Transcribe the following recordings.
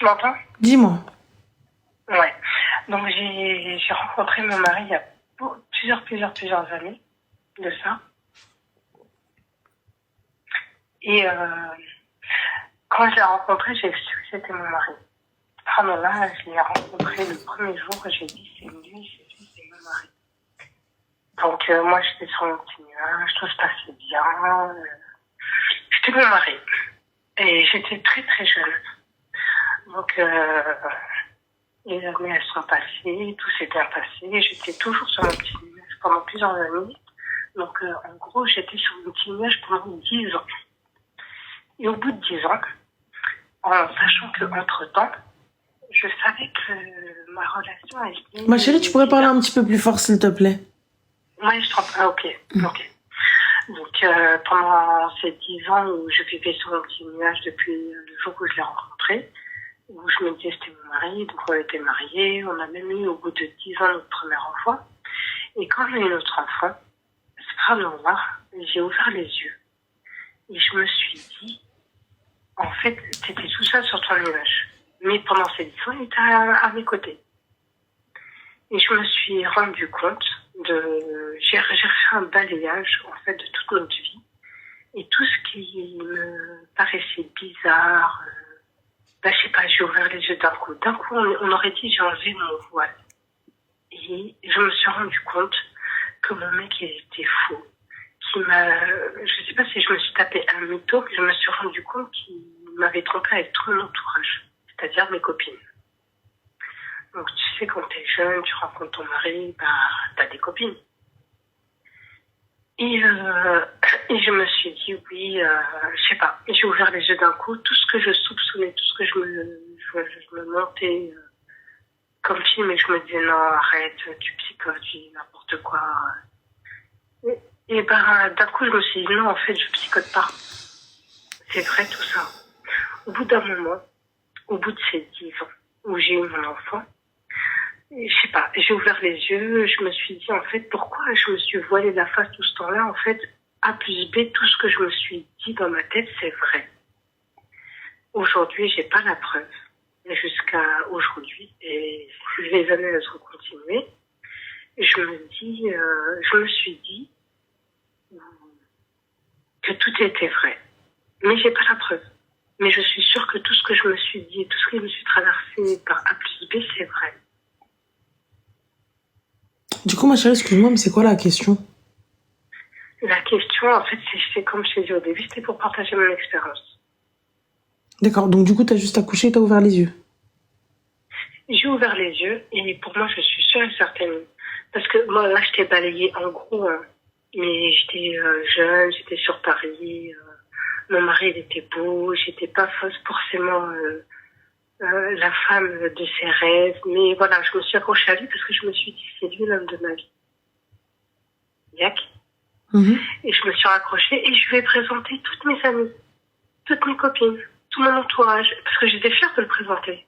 Tu m'entends? Dis-moi. Ouais. Donc j'ai rencontré mon mari il y a plusieurs années de ça. Et quand je l'ai rencontré, j'ai su que c'était mon mari. Là, je l'ai rencontré le premier jour et j'ai dit c'est lui, c'est mon mari. Donc moi j'étais sur mon petit nuage, tout se passait bien. C'était mon mari. Et j'étais très très jeune. Donc les années elles sont passées, tout s'est bien passé. J'étais toujours sur mon petit nuage pendant plusieurs années. Donc en gros j'étais sur mon petit nuage pendant 10 ans. Et au bout de 10 ans, en sachant qu'entre-temps, je savais que ma relation était... Ma chérie, tu pourrais parler un petit peu plus fort, s'il te plaît? Ouais, je t'entends. Ah, ok. Donc, pendant ces 10 ans où je vivais sur mon petit nuage depuis le jour où je l'ai rencontré, où je me disais c'était mon mari, donc on était mariés, on a même eu au bout de 10 ans notre premier enfant. Et quand j'ai eu notre enfant, subhanallah, j'ai ouvert les yeux. Et je me suis dit, en fait, t'étais tout seul sur ton nuage. Mais pendant ces 10 ans, il était à mes côtés. Et je me suis rendu compte j'ai fait un balayage, en fait, de toute notre vie. Et tout ce qui me paraissait bizarre, je sais pas, j'ai ouvert les yeux d'un coup. D'un coup, on aurait dit, j'ai enlevé mon voile. Et je me suis rendu compte que mon mec, il était faux. Je sais pas si je me suis tapé un mytho, mais je me suis rendu compte qu'il m'avait trompé avec tout mon entourage, c'est-à-dire mes copines. Donc tu sais, quand t'es jeune, tu rencontres ton mari, t'as des copines. Et je me suis dit, oui, je sais pas, j'ai ouvert les yeux d'un coup, tout ce que je soupçonnais, tout ce que je me montais comme film, et je me disais, non, arrête, tu psychotes, tu dis n'importe quoi. Et d'un coup, je me suis dit, non, en fait, je psychote pas. C'est vrai tout ça. Au bout d'un moment, au bout de ces 10 ans où j'ai eu mon enfant, je sais pas, j'ai ouvert les yeux, je me suis dit, en fait, pourquoi je me suis voilée la face tout ce temps-là? En fait, A plus B, tout ce que je me suis dit dans ma tête, c'est vrai. Aujourd'hui, j'ai pas la preuve. Jusqu'à aujourd'hui, et les années, elles ont continué. Et je me suis dit que tout était vrai. Mais j'ai pas la preuve. Mais je suis sûre que tout ce que je me suis dit, tout ce que je me suis traversé par A plus B, c'est vrai. Du coup, ma chérie, excuse-moi, mais c'est quoi la question? La question, en fait, c'est comme je t'ai dit au début, c'était pour partager mon expérience. D'accord, donc du coup, t'as juste accouché et t'as ouvert les yeux? J'ai ouvert les yeux et pour moi, je suis sûre et certaine. Parce que moi, là, je t'ai balayé en gros, hein. Mais j'étais jeune, j'étais sur Paris, mon mari, il était beau, j'étais pas forcément la femme de ses rêves. Mais voilà, je me suis accrochée à lui parce que je me suis dit, c'est lui l'homme de ma vie. Yak. Et je me suis raccrochée et je lui ai présenté toutes mes amies, toutes mes copines, tout mon entourage, parce que j'étais fière de le présenter.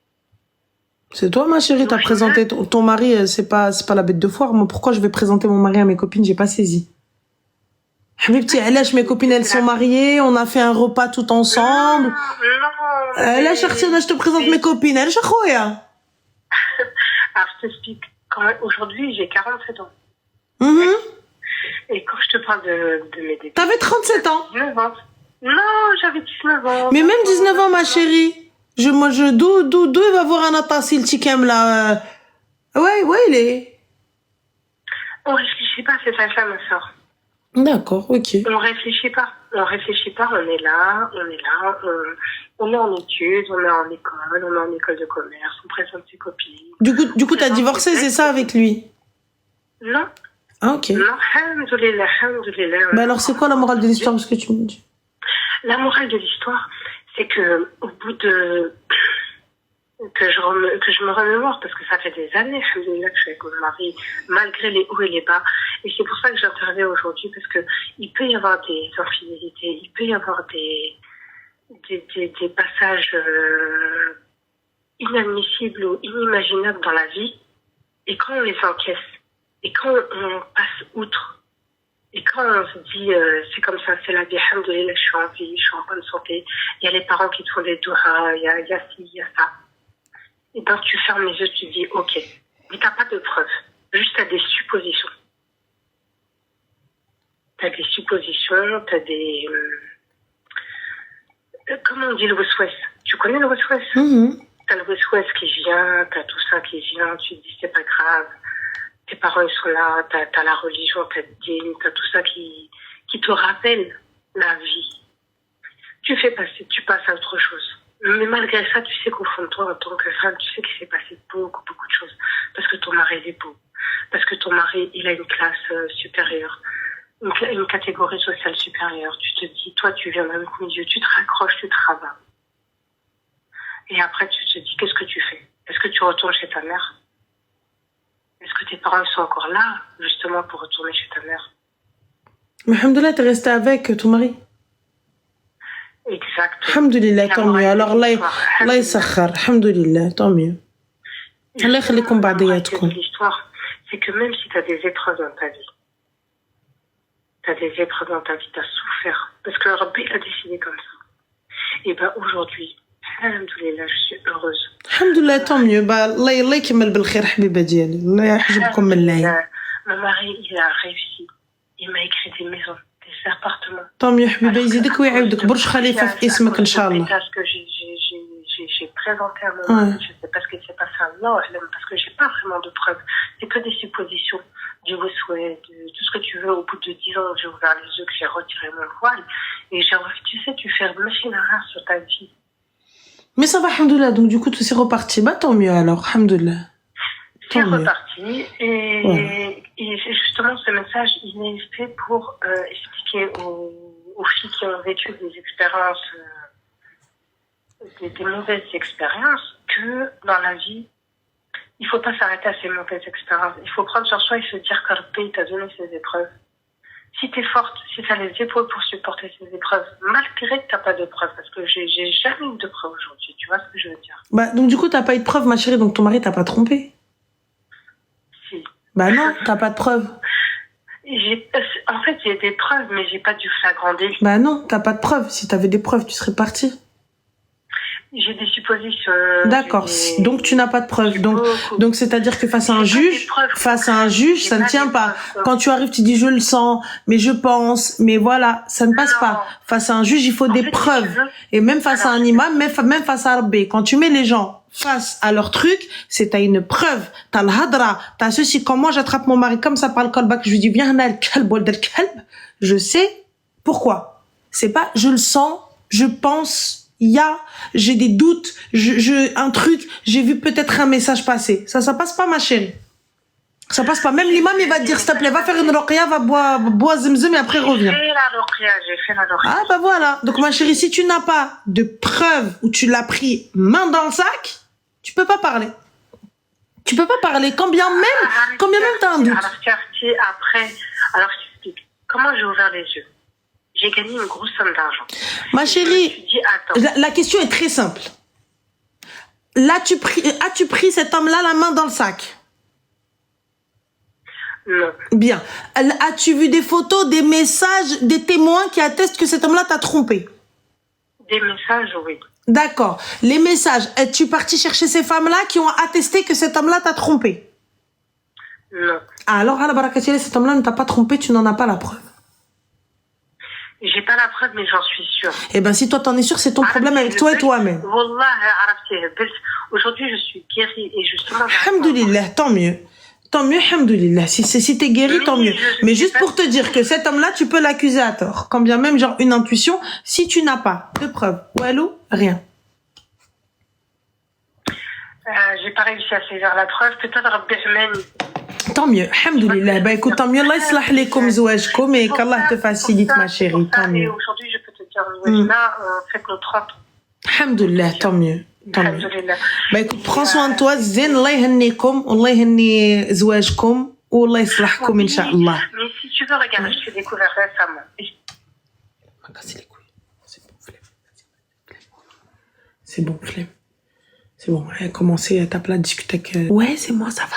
C'est toi, ma chérie, t'as présenté ton mari, c'est pas la bête de foire. Moi, pourquoi je vais présenter mon mari à mes copines? J'ai pas saisi. Habibti, mes copines, elles sont mariées, on a fait un repas tout ensemble. Non. Là, je te présente mes copines. Elle, alors, je t'explique. Aujourd'hui, j'ai 47 ans. Et quand je te parle de mes débuts... T'avais 37 ans. 19 ans. Non, j'avais 19 ans. Mais même 19 ans, ma chérie. D'où il va voir un atassi, le chikem, là. Ouais, il est. On réfléchit pas, c'est ça, ma soeur. D'accord, ok. On réfléchit pas, on est là, on est en études, on est en école de commerce, on présente ses copines. Du coup, t'as divorcé, c'est ça, avec lui? Non. Ah, ok. Non, alhamdoulilah. Bah alors, c'est quoi la morale de l'histoire, ce que tu me dis? La morale de l'histoire, c'est que, au bout de, que je me remémore, parce que ça fait des années, alhamdoulilah, que je suis avec mon mari, malgré les hauts et les bas. Et c'est pour ça que j'interviens aujourd'hui, parce que il peut y avoir des infidélités, il peut y avoir des passages inadmissibles ou inimaginables dans la vie. Et quand on les encaisse, et quand on passe outre, et quand on se dit, c'est comme ça, c'est la vie, alhamdoulilah, je suis en vie, je suis en bonne santé, il y a les parents qui te font des douras, il y a ci, il y a ça. Et ben, tu fermes les yeux, tu dis, ok. Mais t'as pas de preuves. Juste, t'as des suppositions. T'as des suppositions, t'as des... comment on dit le West-West? Tu connais le West-West? T'as le West-West qui vient, t'as tout ça qui vient, tu te dis, c'est pas grave. Tes parents, ils sont là, t'as la religion, t'as le dîme, t'as tout ça qui te rappelle la vie. Tu passes à autre chose. Mais malgré ça, tu sais qu'au fond de toi, en tant que femme, tu sais qu'il s'est passé beaucoup, beaucoup de choses. Parce que ton mari, il est beau. Parce que ton mari, il a une classe supérieure. Une catégorie sociale supérieure. Tu te dis, toi, tu viens d'un autre milieu, tu te raccroches, tu te rabats. Et après, tu te dis, qu'est-ce que tu fais? Est-ce que tu retournes chez ta mère? Est-ce que tes parents sont encore là, justement, pour retourner chez ta mère? Mais alhamdoulilah, t'es resté avec ton mari. Exact. Alhamdoulilah, tant mieux. Alors, Allah yasakhar. Alhamdoulilah, tant mieux. Allah yakhlikum ba'diyatkoum. L'histoire, c'est que même si tu as des épreuves dans ta vie, t'as souffert. Parce que Rabbi a décidé comme ça. Et ben aujourd'hui, alhamdoulilah, je suis heureuse. Alhamdoulilah, tant mieux. Bah, Allah yakmal bil khair, habiba diali. Allah yahjibkoum min Allah. Mon mari, il a réussi. Il m'a écrit des maisons, des appartements. tant mieux, habiba, يزيدك ويعاودك. برج خليفة في اسمك إن شاء الله. Parce que j'ai présenté à mon mari, je sais pas ce qui s'est passé à Allah, parce que j'ai pas vraiment de preuves. C'est que des suppositions, du souhait, de tout ce que tu veux. Au bout de 10 ans, j'ai ouvert les yeux, que j'ai retiré mon voile. Et tu sais, tu fais une machine à rare sur ta vie. Mais ça va, alhamdoulilah. Donc, du coup, tout s'est reparti. Bah, tant mieux alors, alhamdoulilah. C'est reparti. Et justement, ce message, il est fait pour expliquer aux filles qui ont vécu des expériences, des mauvaises expériences, que dans la vie, il faut pas s'arrêter à ces mauvaises expériences. Il faut prendre sur soi et se dire que le t'a donné ces épreuves. Si t'es forte, si t'as les épaules pour supporter ces épreuves, malgré que t'as pas de preuves, parce que j'ai jamais eu de preuves aujourd'hui, tu vois ce que je veux dire? Bah, donc du coup, t'as pas eu de preuves, ma chérie, donc ton mari t'a pas trompé? Si. Bah non, t'as pas de preuves. En fait, j'ai des preuves, mais j'ai pas du flagrant délit. Bah non, t'as pas de preuves. Si t'avais des preuves, tu serais partie. J'ai des suppositions. D'accord. Donc tu n'as pas de preuves. Donc c'est-à-dire que face à un juge, ça ne tient pas. Quand tu arrives, tu dis je le sens, mais je pense, mais voilà, ça ne passe pas. Face à un juge, il faut des preuves. Et même face à un imam, même face à Rabbi, quand tu mets les gens face à leur truc, c'est t'as une preuve, t'as le hadra, t'as ceci. Quand moi j'attrape mon mari comme ça par le kolbak, je lui dis viens là le kalb ou le kalb, je sais pourquoi. C'est pas je le sens, je pense. J'ai des doutes, un truc, j'ai vu peut-être un message passer. Ça passe pas, ma chérie. Ça passe pas. Même l'imam, il va te dire, s'il te plaît, va faire une ruqya, va boire zemzem et après reviens. J'ai fait la ruqya. Ah, bah voilà. Donc, ma chérie, si tu n'as pas de preuve où tu l'as pris main dans le sac, tu peux pas parler. Tu peux pas parler, quand bien même t'as un doute. Alors, je t'explique. Comment j'ai ouvert les yeux? J'ai gagné une grosse somme d'argent. Ma chérie, la question est très simple. Là, as-tu pris cet homme-là la main dans le sac? Non. Bien. As-tu vu des photos, des messages, des témoins qui attestent que cet homme-là t'a trompé? Des messages, oui. D'accord. Les messages, es-tu parti chercher ces femmes-là qui ont attesté que cet homme-là t'a trompé? Non. Alors, à la barakatielle, cet homme-là ne t'a pas trompé, tu n'en as pas la preuve. J'ai pas la preuve, mais j'en suis sûre. Eh ben, si toi t'en es sûre, c'est ton problème avec toi et toi-même. Aujourd'hui, je suis guérie et justement... Alhamdoulilah, tant mieux. Tant mieux, alhamdoulilah. Si t'es guérie, tant mieux. Mais juste pour te dire que cet homme-là, tu peux l'accuser à tort. Quand bien même, genre, une intuition, si tu n'as pas de preuve, walou, rien. J'ai pas réussi à saisir la preuve. Peut-être Rabbi Hmani. Tant mieux, alhamdoulilah. Bah écoute, tant mieux, Allah yislah likum zouajkoum et qu'Allah te facilite, ma chérie. Tant mieux. Aujourd'hui, je peux te dire, là, faites nos 30 ans. Alhamdoulilah, tant mieux. Bah écoute, prends soin de toi, zin, Allah yhannikum, Allah yhanni zouajkoum, ou Allah yislahkoum, incha'Allah. Mais si tu veux, regarde, je t'ai découvert récemment. M'a cassé les couilles. C'est bon, flemme. C'est bon, flemme. C'est bon, elle a commencé à taper là, discuter avec... Ouais, c'est moi, ça va.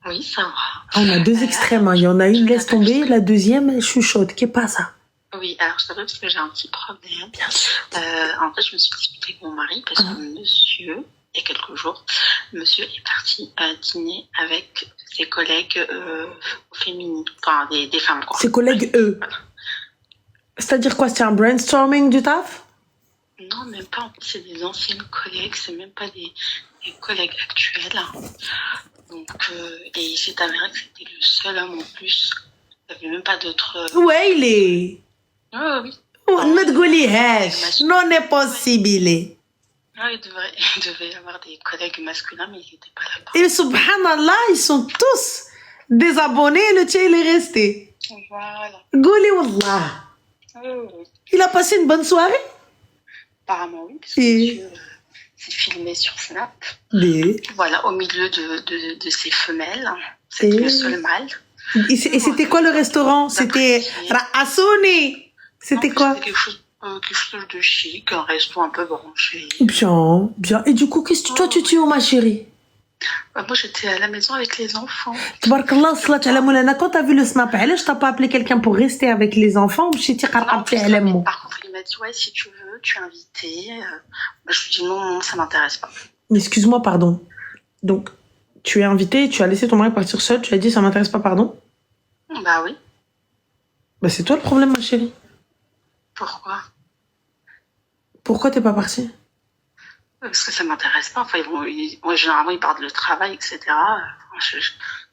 Oui, ça va. Ah, on a deux extrêmes, hein. Il y en a une, laisse tomber, la deuxième, elle chuchote. Qu'est-ce pas ça? Oui, alors je t'appelle parce que j'ai un petit problème. Bien sûr. En fait, je me suis disputée avec mon mari parce que monsieur il y a quelques jours, monsieur est parti dîner avec ses collègues féminines, enfin des femmes, quoi. Ses collègues, eux. C'est-à-dire quoi? C'est un brainstorming du taf? Non, même pas. En fait, c'est des anciennes collègues, c'est même pas des collègues actuels. Donc, et il s'est avéré que c'était le seul homme en plus. Il n'y avait même pas d'autres. Ouais, il est. Oui. Ne te goulihesh. Non, n'est possible. Il devait y avoir des collègues masculins, mais il n'était pas là. Et subhanallah, ils sont tous désabonnés et le tien, il est resté. Voilà. Gouli wallah. Oui. Il a passé une bonne soirée? Apparemment, oui, parce que monsieur s'est filmé sur Snap. Voilà, au milieu de ses femelles. C'était le seul mâle. Et c'était quoi le restaurant? C'était Ra'assouni. C'était quoi? C'était quelque chose de chic, un resto un peu branché. Bien. Et du coup, qu'est-ce que toi tu dis, ma chérie? Moi, j'étais à la maison avec les enfants. Tabarakallah, salat ala moulana. Quand t'as vu le snap, je t'ai pas appelé quelqu'un pour rester avec les enfants. Par contre, il m'a dit, ouais, si tu veux, tu es invité. Je lui ai dit, non, ça m'intéresse pas. Excuse-moi, pardon. Donc, tu es invité, tu as laissé ton mari partir seul, tu as dit, ça m'intéresse pas, pardon? Bah oui. Bah c'est toi le problème, ma chérie. Pourquoi? Pourquoi t'es pas partie? Parce que ça m'intéresse pas. Enfin, généralement, ils parlent de travail, etc. J'ai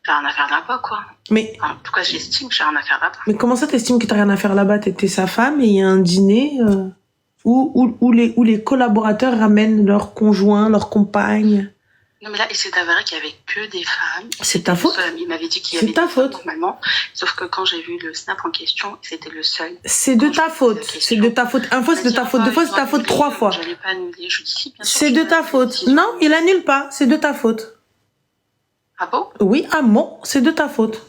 rien à faire là-bas, quoi. Mais, en tout cas, j'estime que j'ai rien à faire là-bas. Mais comment ça, t'estimes que t'as rien à faire là-bas? T'es sa femme et il y a un dîner où les collaborateurs ramènent leurs conjoints, leurs compagnes. Non, mais là, il s'est avéré qu'il y avait que des femmes. C'est ta faute? Il m'avait dit qu'il y avait des femmes normalement. Sauf que quand j'ai vu le snap en question, c'était le seul. C'est de ta faute. C'est de ta faute. Une fois, c'est de ta faute. Deux fois, c'est ta faute. Trois fois. Je l'ai pas annulé. Je dis si, bien sûr. C'est de ta faute. Non, il annule pas. C'est de ta faute. Ah bon? Oui, ah bon, c'est de ta faute.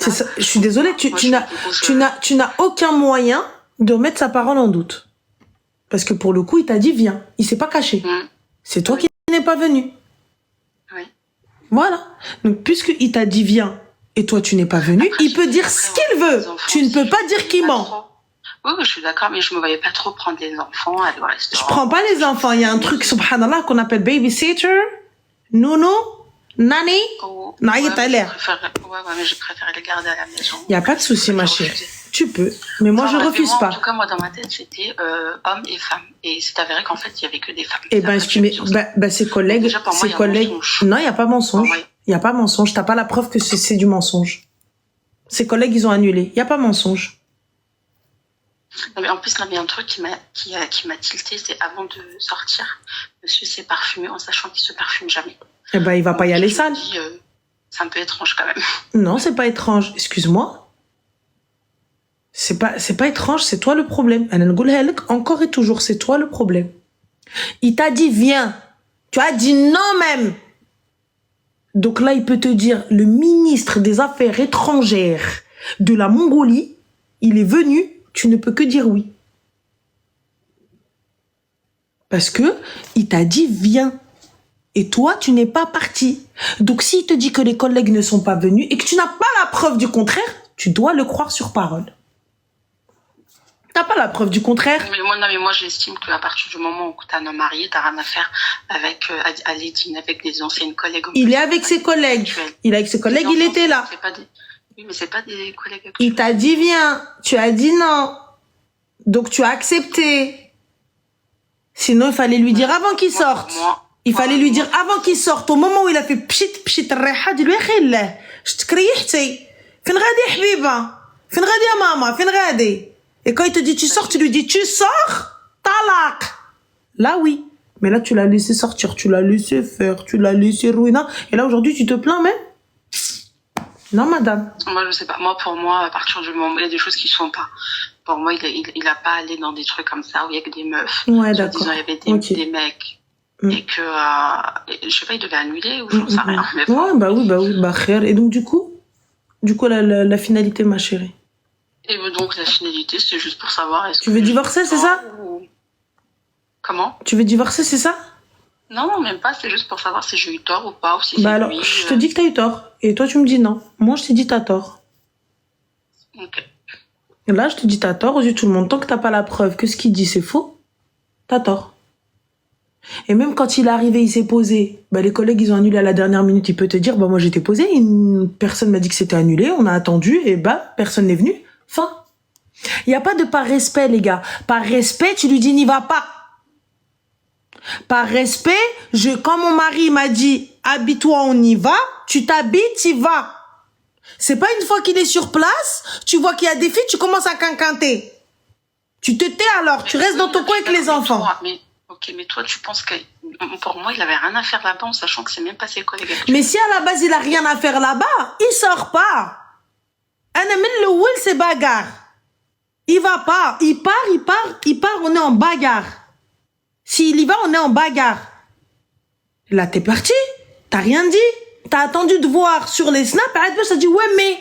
Ça. Je suis désolée, tu n'as aucun moyen de remettre sa parole en doute. Parce que pour le coup, il t'a dit viens. Il s'est pas caché. C'est toi qui n'es pas venu. Oui. Voilà. Donc, puisqu'il t'a dit viens et toi tu n'es pas venu, après, il peut dire ce qu'il veut. Tu ne peux pas dire qu'il ment. Oui, je suis d'accord, mais je me voyais pas trop prendre des enfants, aller au restaurant. Je prends pas les enfants. Il y a un truc, subhanallah, qu'on appelle babysitter, nounou, nanny. Naït à l'air. Ouais, mais je préfère les garder à la maison. Il n'y a pas de souci, ma chérie. Tu peux. Mais moi, je refuse pas. En tout cas, moi, dans ma tête, c'était hommes et femmes. Et c'est avéré qu'en fait, il y avait que des femmes. Eh ben, ses collègues, déjà, pour moi, ses collègues. Non, il n'y a pas mensonge. Il n'y a pas mensonge. T'as pas la preuve que c'est du mensonge. Ses collègues, ils ont annulé. Il n'y a pas mensonge. Non, mais en plus, là, il y a un truc qui m'a tilté, c'est avant de sortir, monsieur s'est parfumé en sachant qu'il se parfume jamais. Eh ben, il va pas y aller sale. C'est un peu étrange quand même. Non, c'est pas étrange. Excuse-moi. C'est pas étrange, c'est toi le problème. Encore et toujours, c'est toi le problème. Il t'a dit viens. Tu as dit non même. Donc là, il peut te dire, le ministre des Affaires étrangères de la Mongolie, il est venu, tu ne peux que dire oui. Parce que il t'a dit viens. Et toi, tu n'es pas parti. Donc s'il te dit que les collègues ne sont pas venus et que tu n'as pas la preuve du contraire, tu dois le croire sur parole. T'as pas la preuve du contraire. Mais moi j'estime qu'à partir du moment où tu as un homme marié, t'as rien à faire avec aller dîner avec des anciennes collègues. Il est avec ses collègues. Il est avec ses collègues, il était là. Oui, mais c'est pas des collègues actuels. Il t'a dit viens, tu as dit non. Donc tu as accepté. Sinon, il fallait lui dire avant qu'il sorte. Il fallait lui dire avant qu'il sorte, au moment où il a fait pchit الريحة ديال ويخيله شتك ريحتي فين غادي يا حبيبه فين غادي يا ماما فين غادي. Et quand il te dit tu sors, tu lui dis tu sors, talak. Là oui, mais là tu l'as laissé sortir, tu l'as laissé faire, tu l'as laissé ruiner. Et là aujourd'hui tu te plains même. Non madame. Moi je sais pas, pour moi à partir du moment il y a des choses qui se font pas. Pour moi il a pas allé dans des trucs comme ça où il y a que des meufs. Ouais d'accord. Il y avait des mecs. Et que, je sais pas, il devait annuler ou j'en sais rien. Mais ouais, bah oui, bah khair. Et donc, du coup, la finalité, ma chérie. Et donc, la finalité, c'est juste pour savoir est-ce que... Tu veux divorcer, c'est ça? Comment? Tu veux divorcer, c'est ça? Non, même pas, c'est juste pour savoir si j'ai eu tort ou pas, ou si bah alors, lui, je te dis que t'as eu tort. Et toi, tu me dis non. Moi, je t'ai dit t'as tort. Ok. Et là, je te dis t'as tort aux yeux de tout le monde. Tant que t'as pas la preuve que ce qu'il dit, c'est faux, t'as tort. Et même quand il est arrivé, il s'est posé. Bah, les collègues, ils ont annulé à la dernière minute. Il peut te dire, bah, moi, j'étais posé. Une personne m'a dit que c'était annulé. On a attendu et bah, personne n'est venu. Fin. Il n'y a pas de par respect, les gars. Par respect, tu lui dis, n'y va pas. Par respect, quand mon mari m'a dit, habille-toi, on y va, tu t'habilles, tu y vas. C'est pas une fois qu'il est sur place, tu vois qu'il y a des filles, tu commences à quinquinter. Tu te tais alors, tu restes dans ton coin avec les enfants. Ok, mais toi, tu penses que, pour moi, il avait rien à faire là-bas en sachant que c'est même pas ses collègues. Mais si à la base, il a rien à faire là-bas, il sort pas. Le Will, c'est bagarre. Il va pas. Il part, on est en bagarre. S'il y va, on est en bagarre. Là, t'es parti. T'as rien dit. T'as attendu de voir sur les snaps. Ça dit, ouais, mais.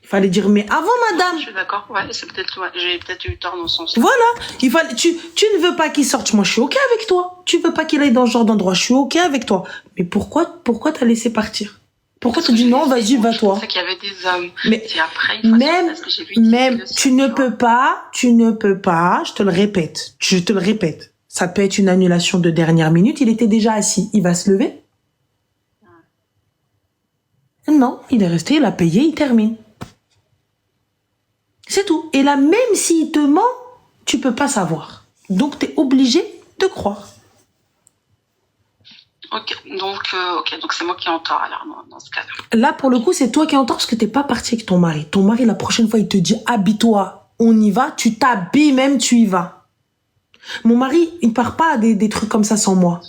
Il fallait dire, mais avant, madame. Je suis d'accord. Ouais, c'est peut-être, ouais, j'ai peut-être eu tort dans son sens. Voilà. Tu ne veux pas qu'il sorte. Moi, je suis OK avec toi. Tu veux pas qu'il aille dans ce genre d'endroit. Je suis OK avec toi. Mais pourquoi t'as laissé partir? Pourquoi t'as dit non, vas-y, va-toi? Je pensais qu'il y avait des hommes. Mais et après, tu ne peux pas, je te le répète. Ça peut être une annulation de dernière minute. Il était déjà assis. Il va se lever? Non, il est resté, il a payé, il termine. C'est tout. Et là, même s'il te ment, tu peux pas savoir. Donc, t'es obligé de croire. Ok, donc c'est moi qui ai en tort alors dans ce cas-là. Là, pour le coup, c'est toi qui es en tort parce que t'es pas parti avec ton mari. Ton mari, la prochaine fois, il te dit habille-toi, on y va, tu t'habilles même, tu y vas. Mon mari, il part pas des trucs comme ça sans moi.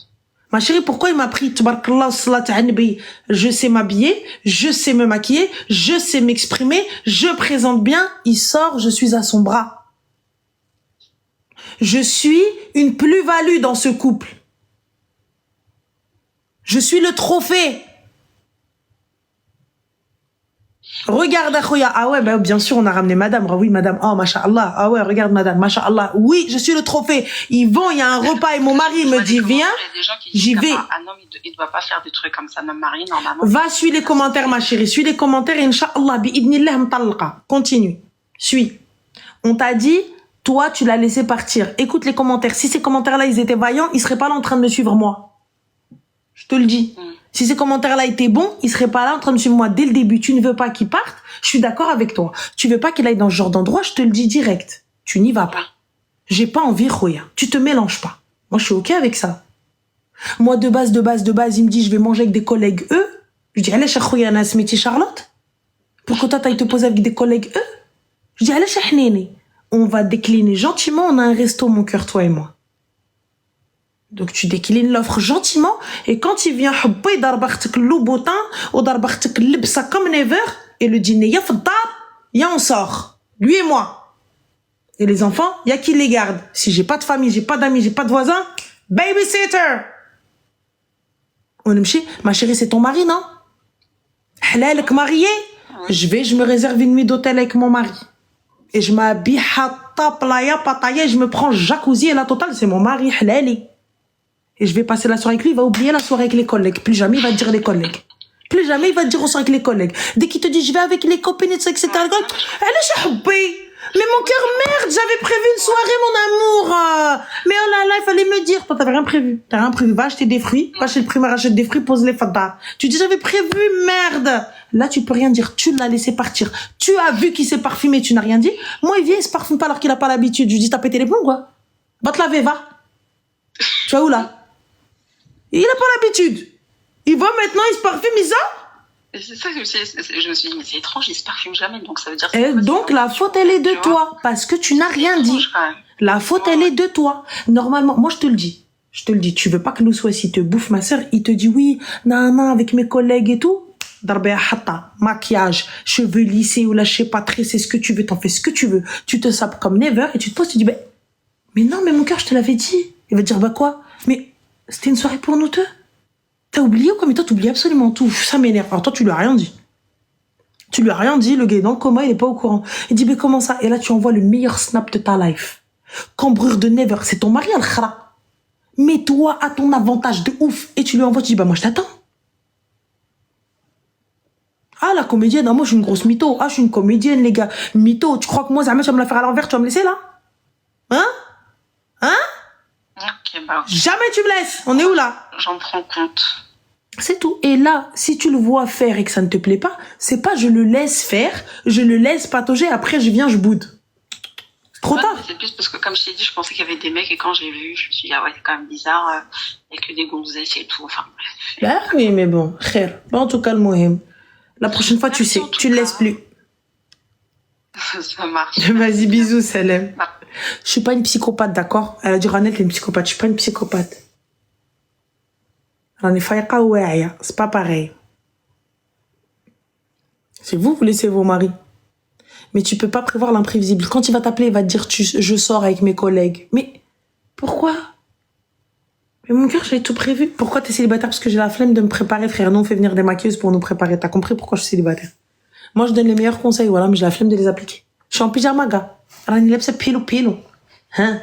Ma chérie, pourquoi il m'a pris tabarakallah, salat an-nabi? Je sais m'habiller, je sais me maquiller, je sais m'exprimer, je présente bien, il sort, je suis à son bras. Je suis une plus-value dans ce couple. Je suis le trophée. Regarde, Akhoya. Ah ouais, bah, bien sûr, on a ramené madame. Oui, madame. Oh, masha'Allah. Ah ouais, regarde, madame. Masha'Allah. Oui, je suis le trophée. Ils vont, il y a un repas et mon mari me dit, viens. J'y vais. Un homme, il doit pas faire des trucs comme ça. Même mari, normalement. Va, suis les commentaires, ma chérie. Suis les commentaires et Inch'Allah, bi'idnillah mtalqa. Continue. Suis. On t'a dit, toi, tu l'as laissé partir. Écoute les commentaires. Si ces commentaires-là, ils étaient vaillants, ils seraient pas là en train de me suivre, moi. Je te le dis. Si ces commentaires-là étaient bons, il serait pas là en train de suivre moi dès le début. Tu ne veux pas qu'il parte, je suis d'accord avec toi. Tu veux pas qu'il aille dans ce genre d'endroit, je te le dis direct. Tu n'y vas pas. J'ai pas envie, Khoya. Tu te mélanges pas. Moi, je suis OK avec ça. Moi, de base, il me dit, je vais manger avec des collègues, eux. Je dis, allez, Khoya, Nas, métier Charlotte. Pourquoi toi, t'ailles te poser avec des collègues, eux? Je dis, allez, Hnene. On va décliner gentiment, on a un resto, mon cœur, toi et moi. Donc tu déclines l'offre gentiment et quand il vient il darbakhtek loubotin ou darbakhtek libsa comme never et le dîner ya fdar, ya on sort. Lui et moi. Et les enfants, il y a qui les garde. Si j'ai pas de famille, j'ai pas d'amis, j'ai pas de voisins, babysitter. On ma chérie, c'est ton mari, non? Halalek marié. Je me réserve une nuit d'hôtel avec mon mari. Et je m'habille hatta playa pataya, je me prends jacuzzi et la totale, c'est mon mari halali. Et je vais passer la soirée avec lui, il va oublier la soirée avec les collègues. Plus jamais il va te dire les collègues. Plus jamais il va te dire on sort avec les collègues. Dès qu'il te dit je vais avec les copines, etc. Elle est chahbé. Mais mon cœur, merde, j'avais prévu une soirée, mon amour. Mais oh là là, il fallait me dire. Toi, t'avais rien prévu. T'as rien prévu. Va acheter des fruits. Va chez le primeur, achète des fruits, pose les fadas. Tu dis j'avais prévu, merde. Là, tu peux rien dire. Tu l'as laissé partir. Tu as vu qu'il s'est parfumé, tu n'as rien dit. Moi, il vient, il se parfume pas alors qu'il a pas l'habitude. Je lui dis t'as pété les plombs, quoi. Va te laver, va. Tu vas où, là? Il a pas l'habitude. Il va maintenant, il se parfume, il sort. C'est ça que je me suis dit, mais c'est étrange, il se parfume jamais, donc ça veut dire... Et donc la faute, elle est de toi, parce que tu n'as rien dit. La faute, elle est de toi. Normalement, moi je te le dis, tu veux pas que nous soient ici, te bouffe ma sœur, il te dit oui, non, avec mes collègues et tout. Darbea hatta, maquillage, cheveux lissés ou là, je sais pas, tressé, ce que tu veux, t'en fais ce que tu veux. Tu te sapes comme never et tu te poses, tu dis, mais non, mais mon cœur, je te l'avais dit. Il va te dire, quoi? Mais c'était une soirée pour nous deux. T'as oublié ou quoi? Mais toi, t'oublies absolument tout. Ça m'énerve. Alors toi, tu lui as rien dit. Tu lui as rien dit. Le gars est dans le coma, il est pas au courant. Il dit, mais comment ça? Et là, tu envoies le meilleur snap de ta life. Cambrure de never. C'est ton mari, al-khara. Mets-toi à ton avantage de ouf. Et tu lui envoies, tu dis, moi, je t'attends. Ah, la comédienne. Ah, moi, je suis une grosse mytho. Ah, je suis une comédienne, les gars. Mytho. Tu crois que moi, Zahmet, tu vas me la faire à l'envers, tu vas me laisser là? Hein? Ok, Jamais tu me laisses. On est où là? J'en prends compte. C'est tout. Et là, si tu le vois faire et que ça ne te plaît pas, c'est pas je le laisse faire, je le laisse patauger, après je viens, je boude. Trop tard. C'est plus parce que, comme je t'ai dit, je pensais qu'il y avait des mecs et quand j'ai vu, je me suis dit, ah ouais, c'est quand même bizarre, il y a que des gonzesses et tout, enfin bref. Bah oui, mais bon, khair. Bon, en tout cas, le mohim. La prochaine fois, tu sais, tu le laisses plus. Ça marche. Vas-y, bisous, Salem. Je suis pas une psychopathe, d'accord? Elle a dit, Ranel, t'es une psychopathe. Je suis pas une psychopathe. C'est pas pareil. C'est vous laissez vos maris. Mais tu peux pas prévoir l'imprévisible. Quand il va t'appeler, il va te dire je sors avec mes collègues. Mais pourquoi? Mais mon cœur, j'avais tout prévu. Pourquoi t'es célibataire? Parce que j'ai la flemme de me préparer, frère. Nous, on fait venir des maquilleuses pour nous préparer. T'as compris pourquoi je suis célibataire? Moi, je donne les meilleurs conseils, voilà, mais j'ai la flemme de les appliquer. Je suis en pyjama, gars. Hein?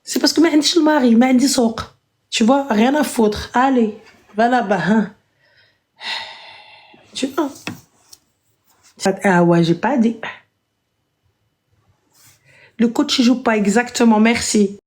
C'est parce que ma عنديش الماري, ma عندي سوق. Tu vois, rien à foutre. Allez, va là-bas, hein. Tu vois. Ah ouais, j'ai pas dit. Le coach, il joue pas exactement, merci.